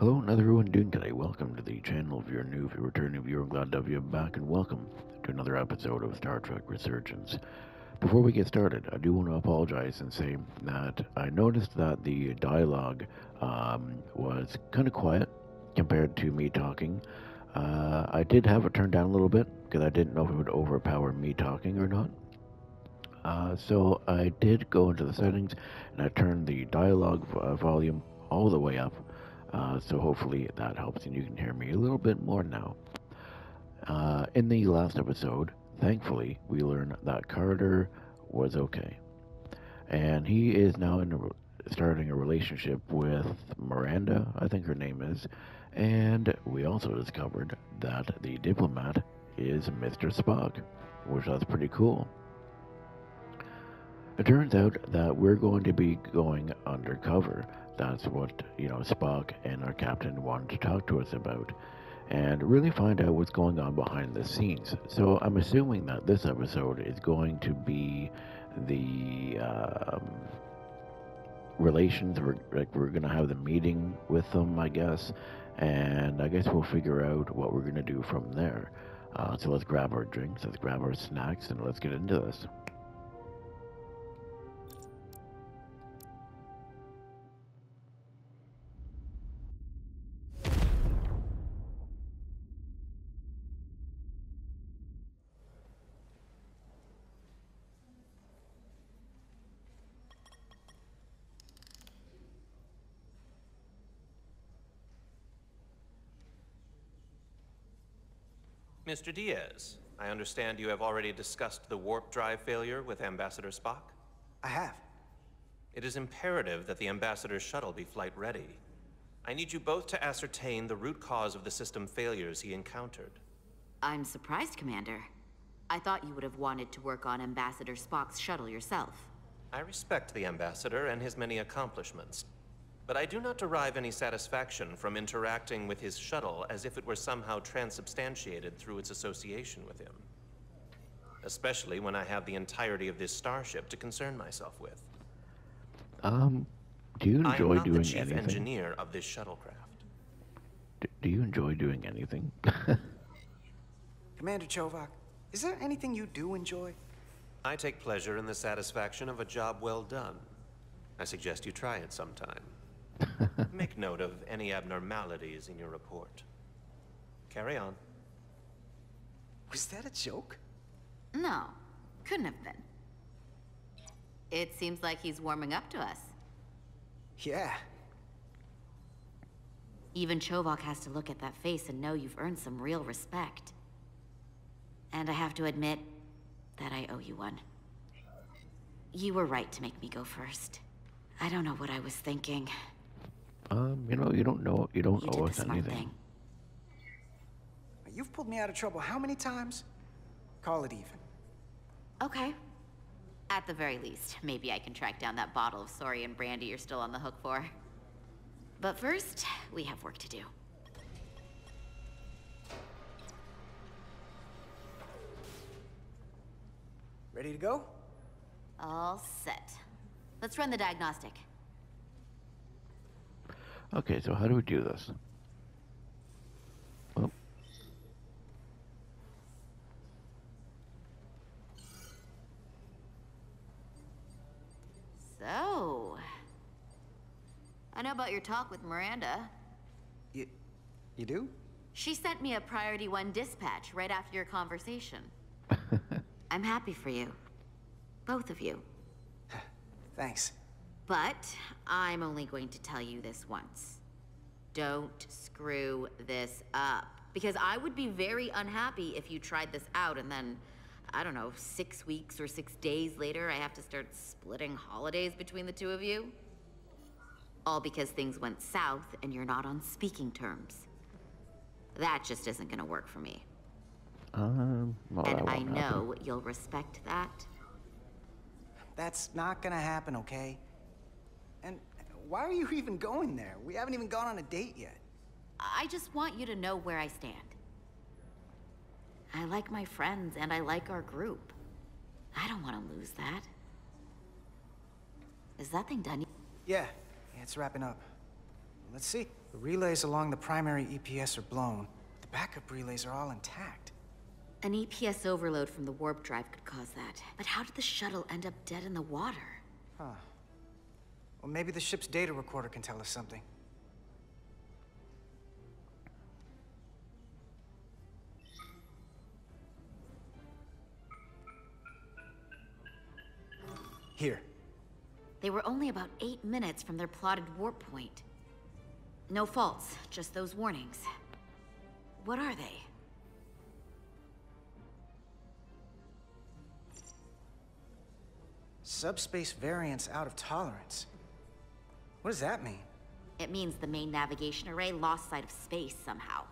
Hello, another everyone doing today. Welcome to the channel. If you're new, if you're a returning viewer, I'm glad to have you back, and welcome to another episode of Star Trek Resurgence. Before we get started, I do want to apologize and say that I noticed that the dialogue was kind of quiet compared to me talking. I did have it turned down a little bit because I didn't know if it would overpower me talking or not. So I did go into the settings and I turned the dialogue volume all the way up. So hopefully that helps and you can hear me a little bit more now. In the last episode, thankfully, we learned that Carter was okay. And he is now starting a relationship with Miranda, I think her name is. And we also discovered that the diplomat is Mr. Spock, which that's pretty cool. It turns out that we're going to be going undercover. That's what, Spock and our captain wanted to talk to us about and really find out what's going on behind the scenes. So I'm assuming that this episode is going to be the relations. We're going to have the meeting with them, I guess, and I guess we'll figure out what we're going to do from there. So let's grab our drinks, let's grab our snacks, and let's get into this. Mr. Diaz, I understand you have already discussed the warp drive failure with Ambassador Spock? I have. It is imperative that the Ambassador's shuttle be flight ready. I need you both to ascertain the root cause of the system failures he encountered. I'm surprised, Commander. I thought you would have wanted to work on Ambassador Spock's shuttle yourself. I respect the Ambassador and his many accomplishments, but I do not derive any satisfaction from interacting with his shuttle as if it were somehow transubstantiated through its association with him. Especially when I have the entirety of this starship to concern myself with. Do you enjoy doing anything? I am not the chief engineer of this shuttlecraft. Do you enjoy doing anything? Commander Chovak, is there anything you do enjoy? I take pleasure in the satisfaction of a job well done. I suggest you try it sometime. Make note of any abnormalities in your report. Carry on. Was that a joke? No, couldn't have been. It seems like he's warming up to us. Yeah. Even Chovak has to look at that face and know you've earned some real respect. And I have to admit that I owe you one. You were right to make me go first. I don't know what I was thinking. You don't know. You don't owe us anything. Thing. You've pulled me out of trouble how many times? Call it even. Okay. At the very least, maybe I can track down that bottle of Saurian brandy you're still on the hook for. But first, we have work to do. Ready to go? All set. Let's run the diagnostic. Okay, so how do we do this? Oh. So, I know about your talk with Miranda. You do? She sent me a Priority 1 dispatch right after your conversation. I'm happy for you. Both of you. Thanks. But I'm only going to tell you this once. Don't screw this up. Because I would be very unhappy if you tried this out and then, I don't know, 6 weeks or 6 days later, I have to start splitting holidays between the two of you. All because things went south and you're not on speaking terms. That just isn't gonna work for me. Well, and I know you'll respect that. That's not gonna happen, okay? And why are you even going there? We haven't even gone on a date yet. I just want you to know where I stand. I like my friends and I like our group. I don't want to lose that. Is that thing done? Yeah, it's wrapping up. Let's see. The relays along the primary EPS are blown. The backup relays are all intact. An EPS overload from the warp drive could cause that. But how did the shuttle end up dead in the water? Huh. Well, maybe the ship's data recorder can tell us something. Here. They were only about 8 minutes from their plotted warp point. No faults, just those warnings. What are they? Subspace variance out of tolerance. What does that mean? It means the main navigation array lost sight of space somehow.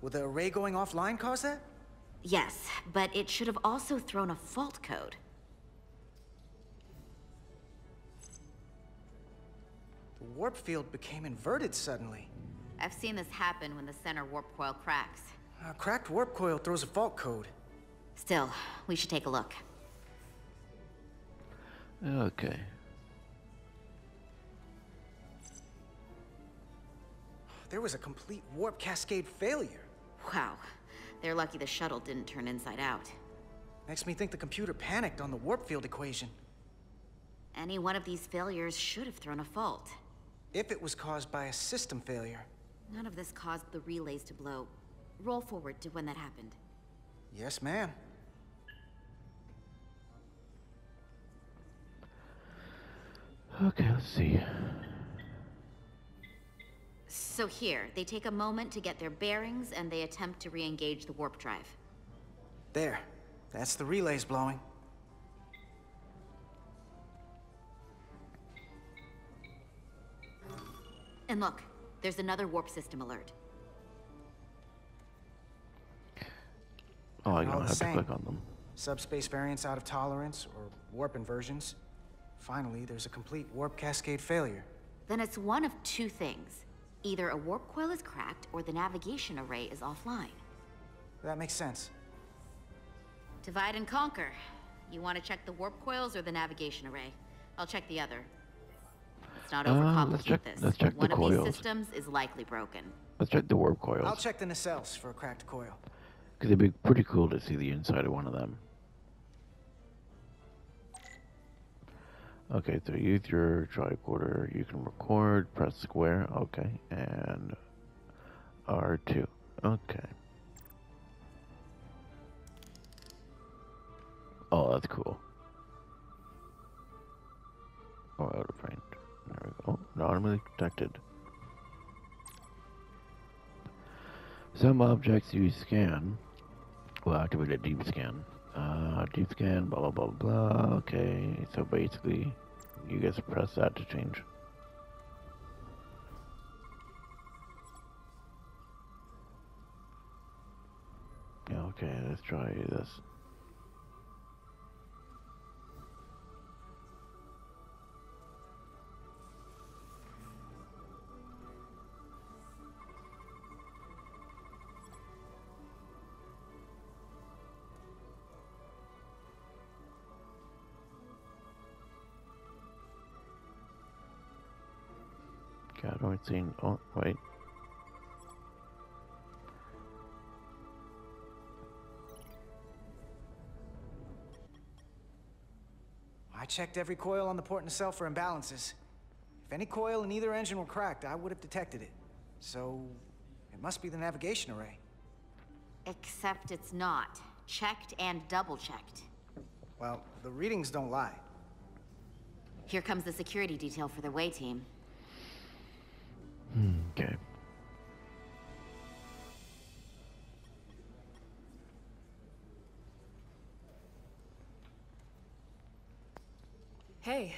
Will the array going offline cause that? Yes, but it should have also thrown a fault code. The warp field became inverted suddenly. I've seen this happen when the center warp coil cracks. A cracked warp coil throws a fault code. Still, we should take a look. Okay. There was a complete warp cascade failure. Wow. They're lucky the shuttle didn't turn inside out. Makes me think the computer panicked on the warp field equation. Any one of these failures should have thrown a fault. If it was caused by a system failure. None of this caused the relays to blow. Roll forward to when that happened. Yes, ma'am. Okay, let's see. So here, they take a moment to get their bearings and they attempt to re-engage the warp drive. There. That's the relays blowing. And look, there's another warp system alert. Oh, I All don't the have to same. click on them. Subspace variance out of tolerance, or warp inversions. Finally, there's a complete warp cascade failure. Then it's one of two things. Either a warp coil is cracked or the navigation array is offline. That makes sense. Divide and conquer. You want to check the warp coils or the navigation array? I'll check the other. Let's not overcomplicate this. Let's check the One of coils. these systems is likely broken. Let's check the warp coils. I'll check the nacelles for a cracked coil. Because it'd be pretty cool to see the inside of one of them. Okay, so use your tricorder. You can record, press square, okay, and R2, okay. Oh, that's cool. Oh, out of range. There we go. Not automatically detected. Some objects you scan will activate a deep scan. Deep scan, blah, blah, blah, blah. Okay, so basically, you guys press that to change. Yeah, okay, let's try this. Okay, I don't see. Oh, wait. I checked every coil on the port nacelle for imbalances. If any coil in either engine were cracked, I would have detected it. So, it must be the navigation array. Except it's not. Checked and double-checked. Well, the readings don't lie. Here comes the security detail for the way team. Okay. Hey.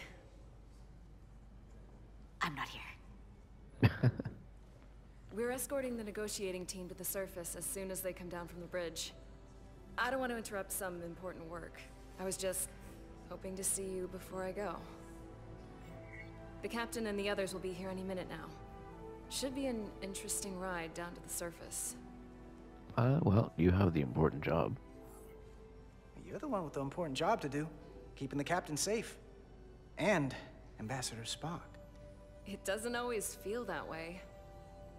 I'm not here. We're escorting the negotiating team to the surface as soon as they come down from the bridge. I don't want to interrupt some important work. I was just hoping to see you before I go. The captain and the others will be here any minute now. Should be an interesting ride down to the surface. Well, you have the important job. You're the one with the important job to do. Keeping the captain safe. And Ambassador Spock. It doesn't always feel that way.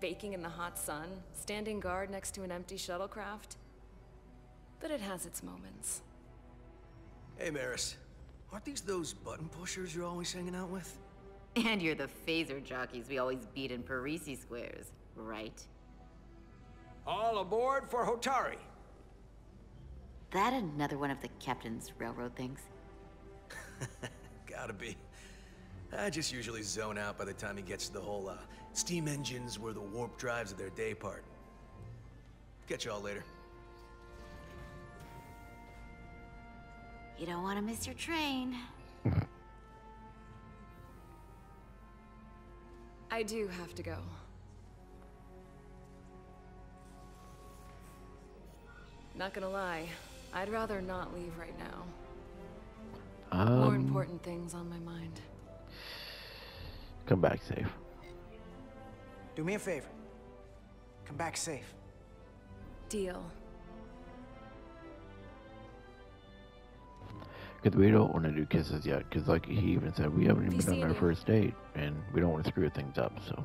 baking in the hot sun, standing guard next to an empty shuttlecraft. But it has its moments. Hey, Maris. Aren't these those button pushers you're always hanging out with? And you're the phaser jockeys we always beat in Parisi squares, right? All aboard for Hotari. That another one of the captain's railroad things? Gotta be. I just usually zone out by the time he gets to the whole, steam engines were the warp drives of their day part. Catch y'all later. You don't want to miss your train. I do have to go. Not gonna lie, I'd rather not leave right now. More important things on my mind. Come back safe. Do me a favor. Come back safe. Deal. Because we don't want to do kisses yet. Because like he even said, we haven't even done our first date. And we don't want to screw things up, so.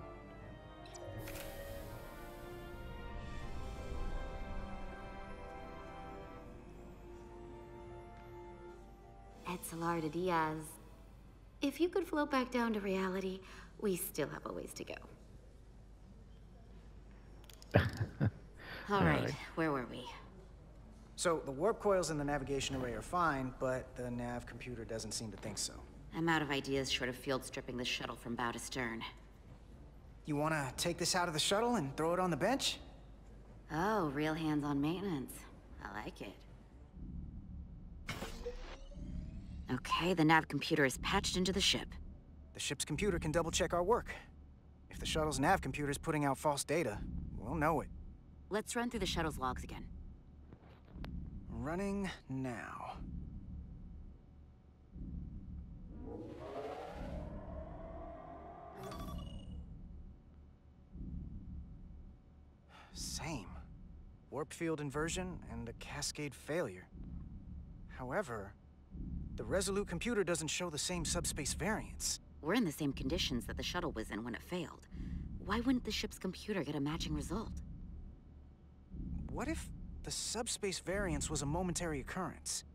Etzelarda Diaz. If you could float back down to reality, we still have a ways to go. All right, where were we? So, the warp coils in the navigation array are fine, but the nav computer doesn't seem to think so. I'm out of ideas short of field stripping the shuttle from bow to stern. You wanna take this out of the shuttle and throw it on the bench? Oh, real hands-on maintenance. I like it. Okay, the nav computer is patched into the ship. The ship's computer can double-check our work. If the shuttle's nav computer is putting out false data, we'll know it. Let's run through the shuttle's logs again. Running now. Same. Warp field inversion and a cascade failure. However, the Resolute computer doesn't show the same subspace variance. We're in the same conditions that the shuttle was in when it failed. Why wouldn't the ship's computer get a matching result? What if the subspace variance was a momentary occurrence?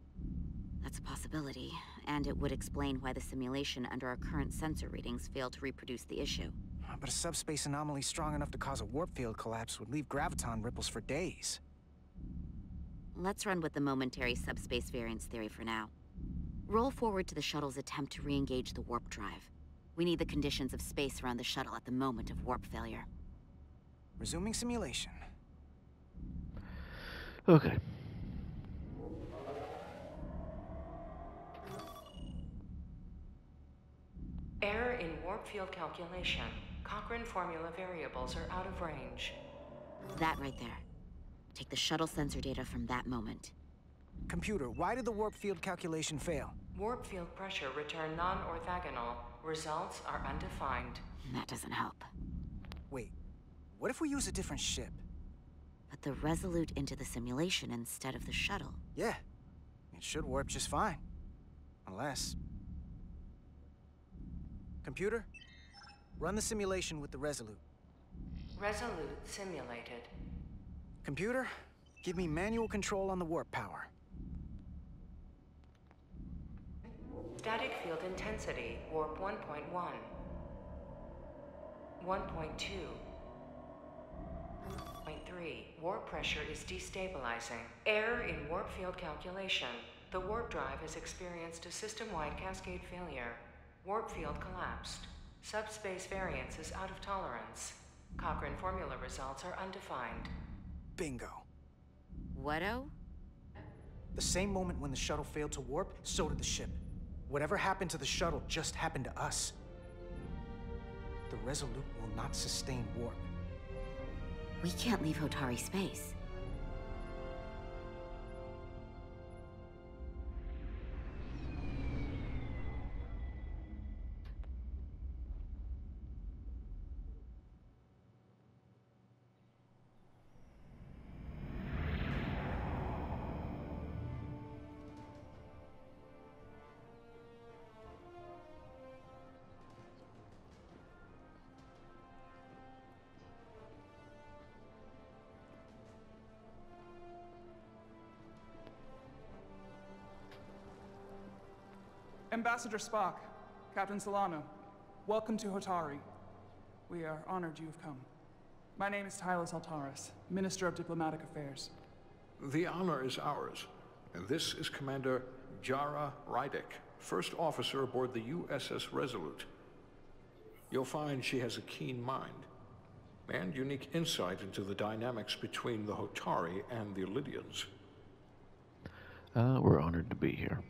That's a possibility, and it would explain why the simulation under our current sensor readings failed to reproduce the issue. But a subspace anomaly strong enough to cause a warp field collapse would leave graviton ripples for days. Let's run with the momentary subspace variance theory for now. Roll forward to the shuttle's attempt to re-engage the warp drive. We need the conditions of space around the shuttle at the moment of warp failure. Resuming simulation. Okay. Error in warp field calculation. Cochrane formula variables are out of range. That right there. Take the shuttle sensor data from that moment. Computer, why did the warp field calculation fail? Warp field pressure returned non-orthogonal. Results are undefined. That doesn't help. Wait, what if we use a different ship? Put the Resolute into the simulation instead of the shuttle. Yeah, it should warp just fine. Unless... Computer, run the simulation with the Resolute. Resolute simulated. Computer, give me manual control on the warp power. Static field intensity, warp 1.1. 1.2. 0.3. Warp pressure is destabilizing. Error in warp field calculation. The warp drive has experienced a system-wide cascade failure. Warp field collapsed. Subspace variance is out of tolerance. Cochrane formula results are undefined. Bingo. What-o? The same moment when the shuttle failed to warp, so did the ship. Whatever happened to the shuttle just happened to us. The Resolute will not sustain warp. We can't leave Hotari space. Ambassador Spock, Captain Solano, welcome to Hotari. We are honored you have come. My name is Tylos Altaris, Minister of Diplomatic Affairs. The honor is ours, and this is Commander Jara Rydick, first officer aboard the USS Resolute. You'll find she has a keen mind, and unique insight into the dynamics between the Hotari and the Illidians. We're honored to be here.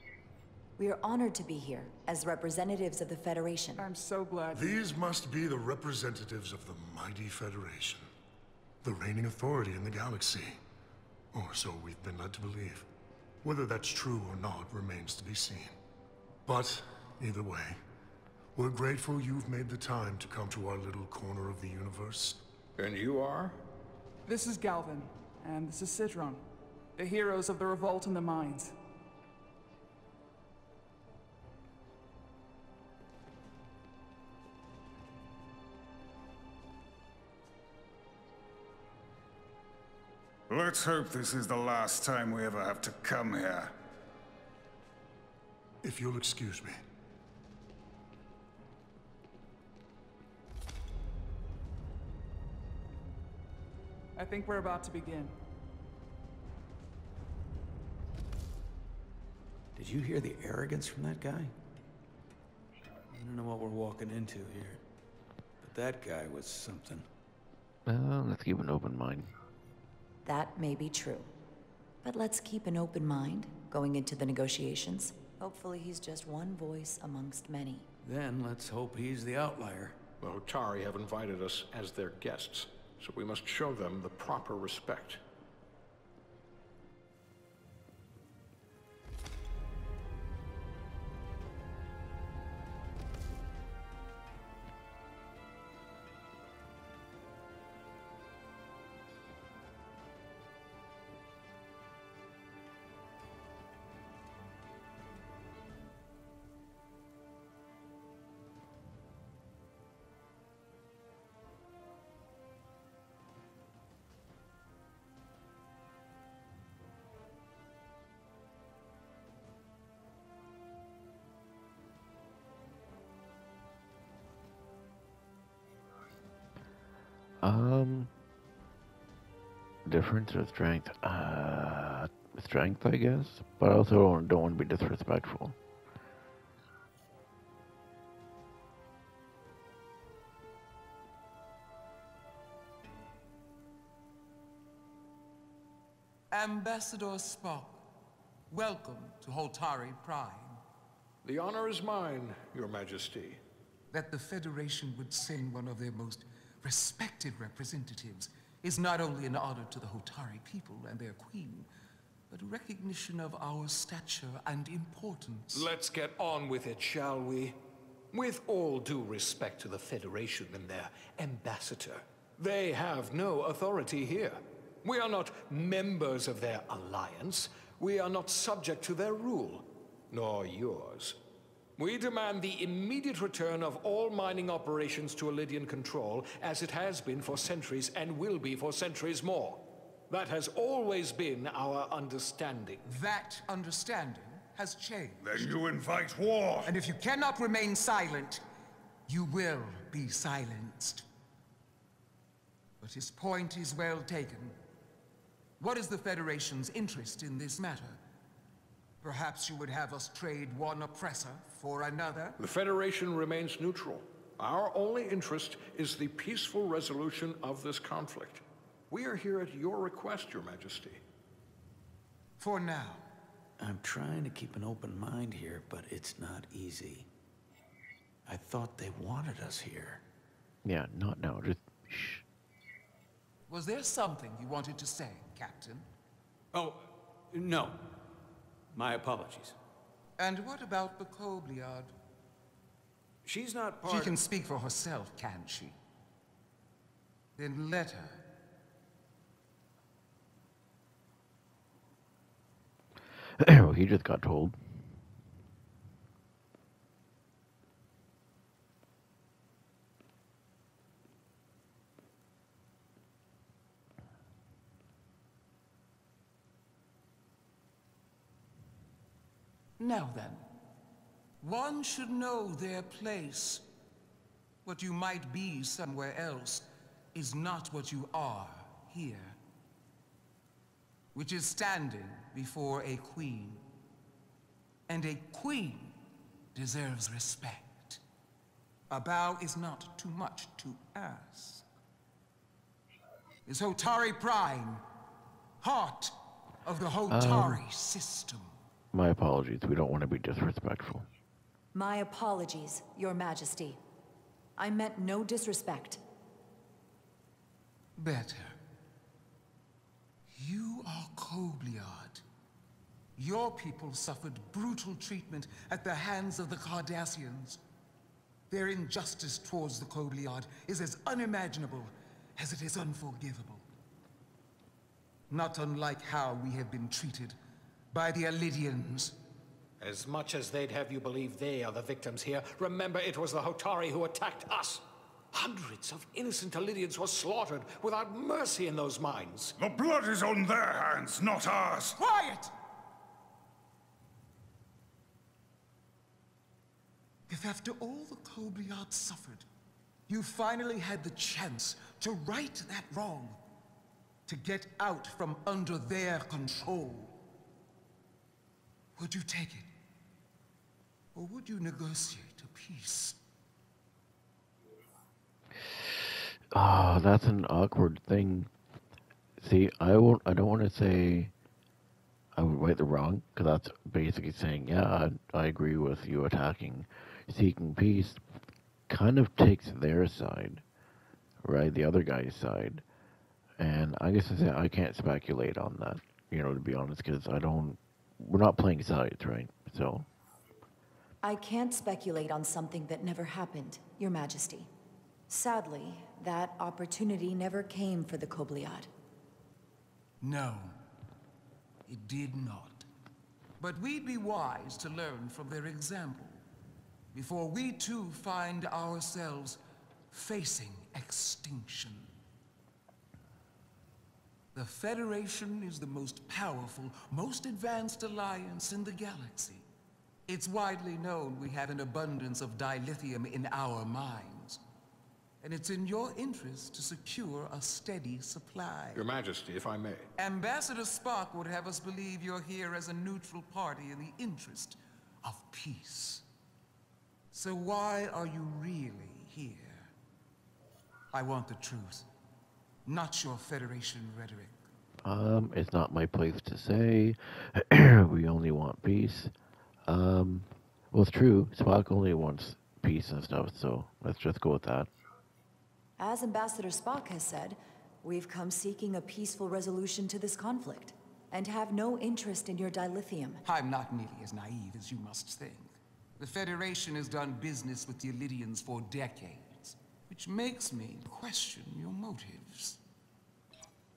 We are honored to be here, as representatives of the Federation. I'm so glad. These must be the representatives of the mighty Federation, the reigning authority in the galaxy. Or so we've been led to believe. Whether that's true or not remains to be seen. But, either way, we're grateful you've made the time to come to our little corner of the universe. And you are? This is Galvin, and this is Citron, the heroes of the revolt in the mines. Let's hope this is the last time we ever have to come here. If you'll excuse me. I think we're about to begin. Did you hear the arrogance from that guy? I don't know what we're walking into here, but that guy was something. Let's keep an open mind. That may be true. But let's keep an open mind going into the negotiations. Hopefully he's just one voice amongst many. Then let's hope he's the outlier. The Hotari have invited us as their guests, so we must show them the proper respect. Difference or strength? Strength, I guess. But I also don't want to be disrespectful. Ambassador Spock, welcome to Hotari Prime. The honor is mine, Your Majesty. That the Federation would send one of their most respected representatives is not only an honor to the Hotari people and their queen, but a recognition of our stature and importance. Let's get on with it, shall we? With all due respect to the Federation and their ambassador, they have no authority here. We are not members of their alliance. We are not subject to their rule, nor yours. We demand the immediate return of all mining operations to Illidian control, as it has been for centuries and will be for centuries more. That has always been our understanding. That understanding has changed. Then you invite war! And if you cannot remain silent, you will be silenced. But his point is well taken. What is the Federation's interest in this matter? Perhaps you would have us trade one oppressor for another? The Federation remains neutral. Our only interest is the peaceful resolution of this conflict. We are here at your request, Your Majesty. For now. I'm trying to keep an open mind here, but it's not easy. I thought they wanted us here. Yeah, not now. Just shh. Was there something you wanted to say, Captain? Oh, no. My apologies. And what about the Kobliard? She's not part She can speak for herself, can't she? Then let her. Well, he just got told. Now then, One should know their place. What you might be somewhere else is not what you are here. Which is standing before a queen. And a queen deserves respect. A bow is not too much to ask. Is Hotari Prime heart of the Hotari system? My apologies. We don't want to be disrespectful. My apologies, Your Majesty. I meant no disrespect. Better. You are Kobliad. Your people suffered brutal treatment at the hands of the Cardassians. Their injustice towards the Kobliad is as unimaginable as it is unforgivable. Not unlike how we have been treated by the Elidians. As much as they'd have you believe they are the victims here, remember it was the Hotari who attacked us. Hundreds of innocent Elidians were slaughtered without mercy in those mines. The blood is on their hands, not ours. Quiet! If after all the Kobliad suffered, you finally had the chance to right that wrong, to get out from under their control, would you take it? Or would you negotiate a peace? Ah, that's an awkward thing. See, I don't want to say I would right the wrong, because that's basically saying, yeah, I agree with you attacking. Seeking peace kind of takes their side, right? The other guy's side. And I guess I can't speculate on that, to be honest, because we're not playing sides, right? So. I can't speculate on something that never happened, Your Majesty. Sadly, that opportunity never came for the Kobliad. No, it did not. But we'd be wise to learn from their example, before we too find ourselves facing extinction. The Federation is the most powerful, most advanced alliance in the galaxy. It's widely known we have an abundance of dilithium in our mines. And it's in your interest to secure a steady supply. Your Majesty, if I may. Ambassador Spock would have us believe you're here as a neutral party in the interest of peace. So why are you really here? I want the truth, not your Federation rhetoric. It's not my place to say. We only want peace. Well, it's true. Spock only wants peace and stuff, so let's just go with that. As Ambassador Spock has said, we've come seeking a peaceful resolution to this conflict, and have no interest in your dilithium. I'm not nearly as naive as you must think. The Federation has done business with the Elidians for decades, which makes me question your motives.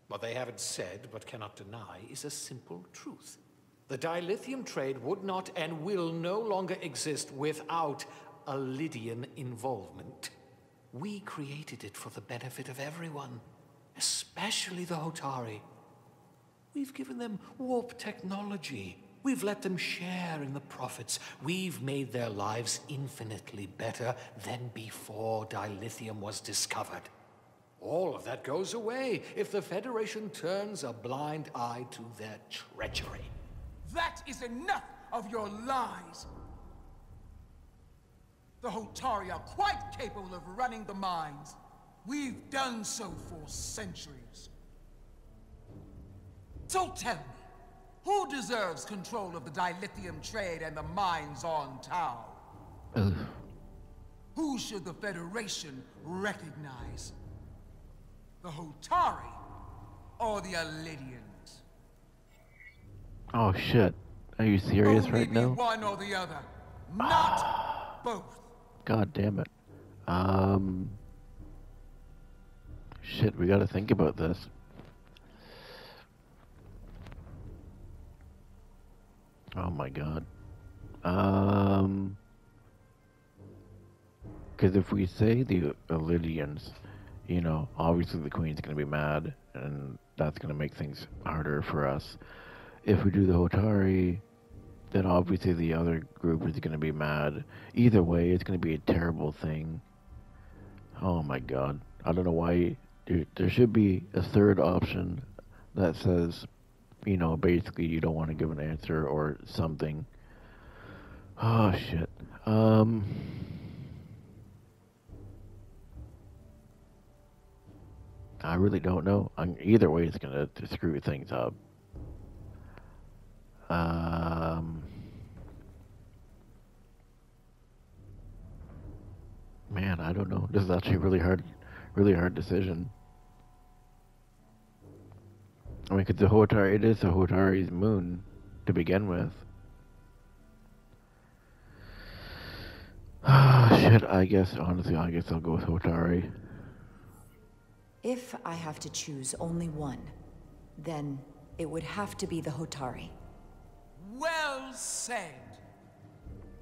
What they haven't said, but cannot deny, is a simple truth. The dilithium trade would not and will no longer exist without Elidian involvement. We created it for the benefit of everyone, especially the Hotari. We've given them warp technology. We've let them share in the profits. We've made their lives infinitely better than before dilithium was discovered. All of that goes away if the Federation turns a blind eye to their treachery. That is enough of your lies! The Hotari are quite capable of running the mines. We've done so for centuries. So tell me, who deserves control of the dilithium trade and the mines on Tau? Who should the Federation recognize? The Hotari or the Elidians? Oh shit. Are you serious Only right now? one or the other, not both. God damn it. Shit, we gotta think about this. Oh my god. Because if we say the Elidians, obviously the Queen's gonna be mad, and that's gonna make things harder for us. If we do the Hotari, then obviously the other group is going to be mad. Either way, it's going to be a terrible thing. Oh my god. I don't know why. There should be a third option that says, you know, basically you don't want to give an answer or something. Oh shit. I really don't know. Either way, it's gonna screw things up. Man, I don't know. This is actually a really hard decision. I mean, because it is the Hotari's moon to begin with. Ah, shit, honestly, I guess I'll go with Hotari. If I have to choose only one, then it would have to be the Hotari. Well said.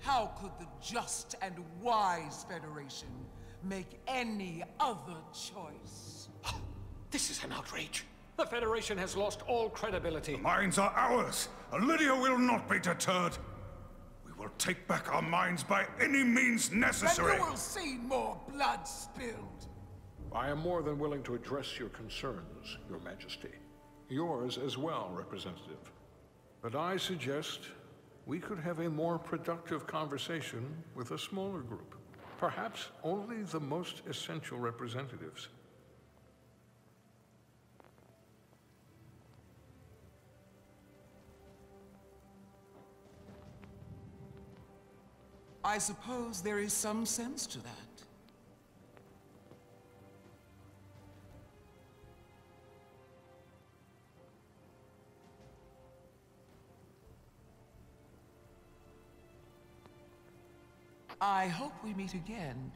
How could the just and wise Federation make any other choice? This is an outrage. The Federation has lost all credibility. The mines are ours. Lydia will not be deterred. We will take back our mines by any means necessary. And you will see more blood spilled. I am more than willing to address your concerns, Your Majesty. Yours as well, Representative. But I suggest we could have a more productive conversation with a smaller group. Perhaps only the most essential representatives. I suppose there is some sense to that. I hope we meet again.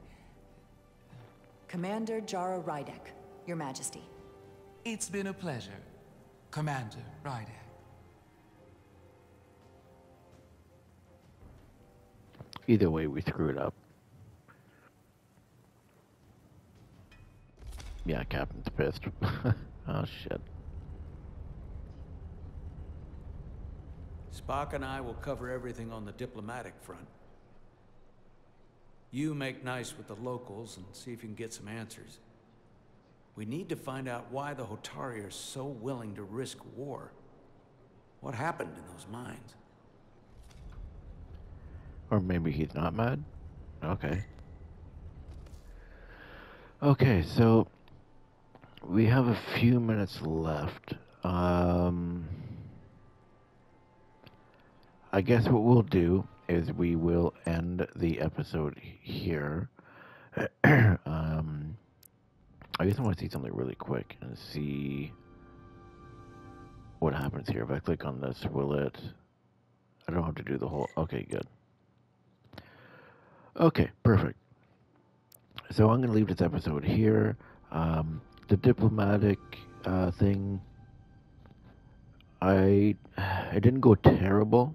Commander Jara Rydek, Your Majesty. It's been a pleasure, Commander Rydek. Either way, we screwed up. Yeah, Captain's pissed. Oh, shit. Spock and I will cover everything on the diplomatic front. You make nice with the locals and see if you can get some answers. We need to find out why the Hotari are so willing to risk war. What happened in those mines? Or maybe he's not mad? Okay. Okay, so we have a few minutes left. I guess what we'll do is we will end the episode here. I guess I want to see something really quick and see what happens here. If I click on this, will it... I don't have to do the whole... Okay, good. Okay, perfect. So I'm going to leave this episode here. The diplomatic thing... It didn't go terrible,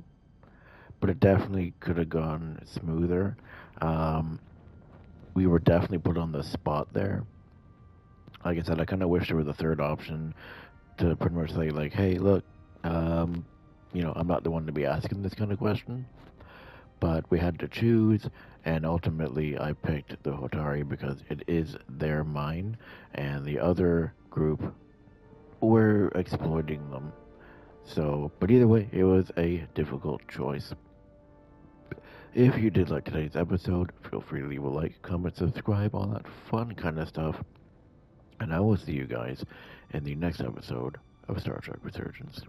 but it definitely could have gone smoother. We were definitely put on the spot there. Like I said, I kind of wish there was a third option to pretty much say, like, hey, look, you know, I'm not the one to be asking this kind of question. But we had to choose, and ultimately I picked the Hotari because it is their mine, and the other group were exploiting them. So, but either way, it was a difficult choice. If you did like today's episode, feel free to leave a like, comment, subscribe, all that fun kind of stuff. And I will see you guys in the next episode of Star Trek Resurgence.